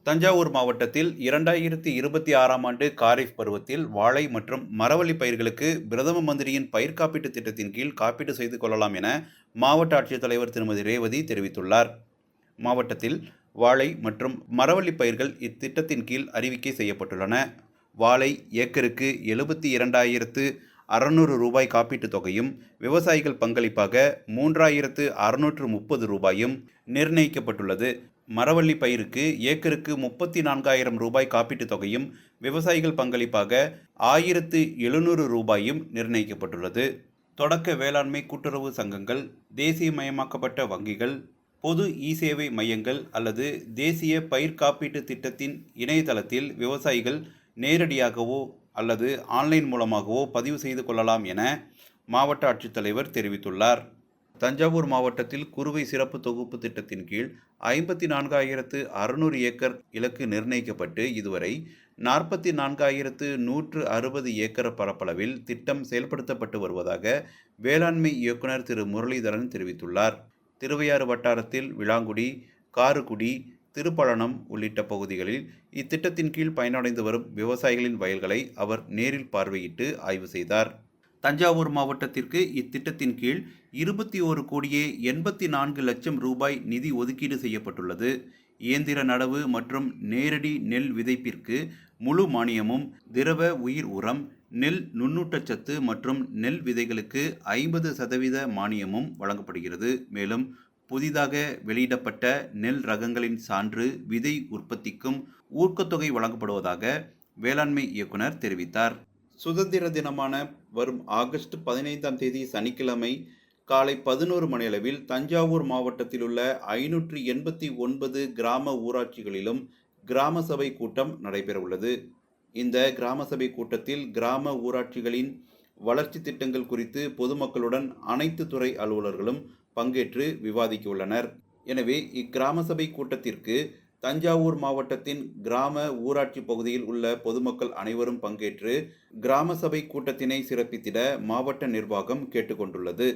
தஞ்சாவூர் மாவட்டத்தில் 2026ஆம் ஆண்டு காரிஃப் பருவத்தில் வாழை மற்றும் மரவள்ளி பயிர்களுக்கு பிரதம மந்திரியின் பயிர் காப்பீட்டு திட்டத்தின் கீழ் காப்பீடு செய்து கொள்ளலாம் என மாவட்ட ஆட்சித்தலைவர் திருமதி ரேவதி தெரிவித்துள்ளார். மாவட்டத்தில் வாழை மற்றும் மரவள்ளி பயிர்கள் இத்திட்டத்தின் கீழ் அறிவிக்கை செய்யப்பட்டுள்ளன. வாழை ஏக்கருக்கு 72,600 ரூபாய் காப்பீட்டுத் தொகையும், விவசாயிகள் பங்களிப்பாக 3,630 ரூபாயும் நிர்ணயிக்கப்பட்டுள்ளது. மரவள்ளி பயிருக்கு ஏக்கருக்கு 34,000 ரூபாய் காப்பீட்டுத் தொகையும், விவசாயிகள் பங்களிப்பாக 1,700 ரூபாயும் நிர்ணயிக்கப்பட்டுள்ளது. தொடக்க வேளாண்மை கூட்டுறவு சங்கங்கள், தேசியமயமாக்கப்பட்ட வங்கிகள், பொது இ-சேவை மையங்கள் அல்லது தேசிய பயிர் காப்பீட்டு திட்டத்தின் இணையதளத்தில் விவசாயிகள் நேரடியாகவோ அல்லது ஆன்லைன் மூலமாகவோ பதிவு செய்து கொள்ளலாம் என மாவட்ட ஆட்சித்தலைவர் தெரிவித்துள்ளார். தஞ்சாவூர் மாவட்டத்தில் குறுவை சிறப்பு தொகுப்பு திட்டத்தின் கீழ் 54,600 ஏக்கர் இலக்கு நிர்ணயிக்கப்பட்டு இதுவரை 44,160 ஏக்கர் பரப்பளவில் திட்டம் செயல்படுத்தப்பட்டு வருவதாக வேளாண்மை இயக்குனர் திரு முரளிதரன் தெரிவித்துள்ளார். திருவையாறு வட்டாரத்தில் விளாங்குடி, காருக்குடி, திருப்பழனம் உள்ளிட்ட பகுதிகளில் இத்திட்டத்தின் கீழ் பயனடைந்து வரும் விவசாயிகளின் வயல்களை அவர் நேரில் பார்வையிட்டு ஆய்வு செய்தார். தஞ்சாவூர் மாவட்டத்திற்கு இத்திட்டத்தின் கீழ் 21,84,00,000 ரூபாய் நிதி ஒதுக்கீடு செய்யப்பட்டுள்ளது. இயந்திர நடவு மற்றும் நேரடி நெல் விதைப்பிற்கு முழு மானியமும், திரவ உயிர் உரம், நெல் நுண்ணூட்டச்சத்து மற்றும் நெல் விதைகளுக்கு 50% மானியமும் வழங்கப்படுகிறது. மேலும் புதிதாக வெளியிடப்பட்ட நெல் ரகங்களின் சான்று, விதை உற்பத்திக்கும் ஊக்கத்தொகை வழங்கப்படுவதாக வேளாண்மை இயக்குனர் தெரிவித்தார். சுதந்திர தினமான வரும் ஆகஸ்ட் 15ஆம் தேதி சனிக்கிழமை காலை 11 மணியளவில் தஞ்சாவூர் மாவட்டத்தில் உள்ள 589 கிராம ஊராட்சிகளிலும் கிராம சபை கூட்டம் நடைபெறவுள்ளது. இந்த கிராம சபை கூட்டத்தில் கிராம ஊராட்சிகளின் வளர்ச்சி திட்டங்கள் குறித்து பொதுமக்களுடன் அனைத்து துறை அலுவலர்களும் பங்கேற்று விவாதிக்க உள்ளனர். எனவே இக்கிராம சபை கூட்டத்திற்கு தஞ்சாவூர் மாவட்டத்தின் கிராம ஊராட்சி பகுதியில் உள்ள பொதுமக்கள் அனைவரும் பங்கேற்று கிராம சபை கூட்டத்தினை சிறப்பித்திட மாவட்ட நிர்வாகம் கேட்டுக்கொண்டுள்ளது.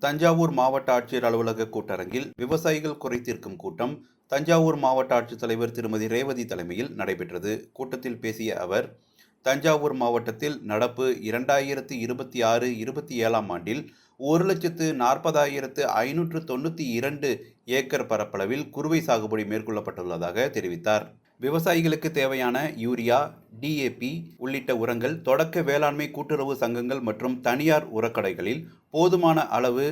தஞ்சாவூர் மாவட்ட ஆட்சியர் அலுவலக கூட்டரங்கில் விவசாயிகள் குறை தீர்க்கும் கூட்டம் தஞ்சாவூர் மாவட்ட ஆட்சித்தலைவர் திருமதி ரேவதி தலைமையில் நடைபெற்றது. கூட்டத்தில் பேசிய அவர், தஞ்சாவூர் மாவட்டத்தில் நடப்பு 2026-27ஆம் ஆண்டில் 1,40,592 ஏக்கர் பரப்பளவில் குறுவை சாகுபடி மேற்கொள்ளப்பட்டுள்ளதாக தெரிவித்தார். விவசாயிகளுக்கு தேவையான யூரியா, DAP உள்ளிட்ட உரங்கள் தொடக்க வேளாண்மை கூட்டுறவு சங்கங்கள் மற்றும் தனியார் உரக்கடைகளில் போதுமான அளவு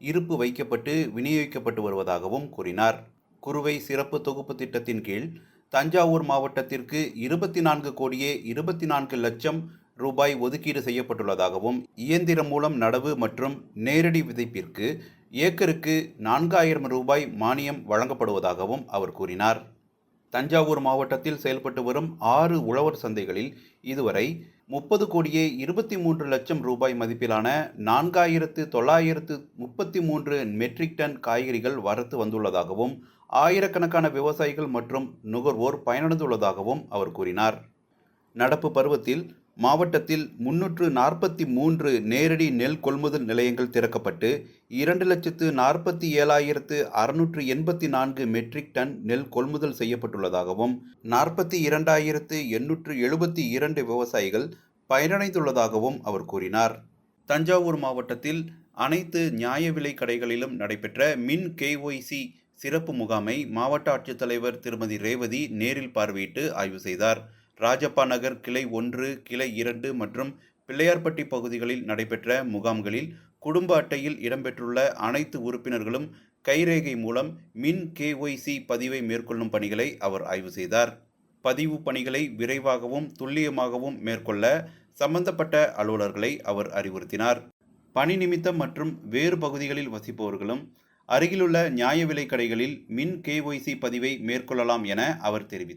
இருப்பு வைக்கப்பட்டு விநியோகிக்கப்பட்டு வருவதாகவும் கூறினார். குறுவை சிறப்பு தொகுப்பு திட்டத்தின் கீழ் தஞ்சாவூர் மாவட்டத்திற்கு 24,24,00,000 ரூபாய் ஒதுக்கீடு செய்யப்பட்டுள்ளதாகவும், இயந்திரம் மூலம் நடவு மற்றும் நேரடி விதைப்பிற்கு ஏக்கருக்கு 4,000 ரூபாய் மானியம் வழங்கப்படுவதாகவும் அவர் கூறினார். தஞ்சாவூர் மாவட்டத்தில் செயல்பட்டு வரும் 6 உழவர் சந்தைகளில் இதுவரை 30,23,00,000 ரூபாய் மதிப்பிலான 4,933 மெட்ரிக் டன் காய்கறிகள் வரத்து வந்துள்ளதாகவும், ஆயிரக்கணக்கான விவசாயிகள் மற்றும் நுகர்வோர் பயனடைந்துள்ளதாகவும் அவர் கூறினார். நடப்பு பருவத்தில் மாவட்டத்தில் 343 நேரடி நெல் கொள்முதல் நிலையங்கள் திறக்கப்பட்டு 2,47,684 மெட்ரிக் டன் நெல் கொள்முதல் செய்யப்பட்டுள்ளதாகவும், 42,872 விவசாயிகள் பயனடைந்துள்ளதாகவும் அவர் கூறினார். தஞ்சாவூர் மாவட்டத்தில் அனைத்து நியாய விலை கடைகளிலும் நடைபெற்ற மின் KYC சிறப்பு முகாமை மாவட்ட ஆட்சித்தலைவர் திருமதி ரேவதி நேரில் பார்வையிட்டு ஆய்வு செய்தார். ராஜப்பா நகர் கிளை 1, கிளை 2 மற்றும் பிள்ளையார்பட்டி பகுதிகளில் நடைபெற்ற முகாம்களில் குடும்ப அட்டையில் இடம்பெற்றுள்ள அனைத்து உறுப்பினர்களும் கைரேகை மூலம் மின் KYC பதிவை மேற்கொள்ளும் பணிகளை அவர் ஆய்வு செய்தார். பதிவு பணிகளை விரைவாகவும் துல்லியமாகவும் மேற்கொள்ள சம்பந்தப்பட்ட அலுவலர்களை அவர் அறிவுறுத்தினார். பணி நிமித்தம் மற்றும் வேறு பகுதிகளில் வசிப்பவர்களும் அருகிலுள்ள நியாய விலை கடைகளில் மின் KYC பதிவை மேற்கொள்ளலாம் என அவர் தெரிவித்தார்.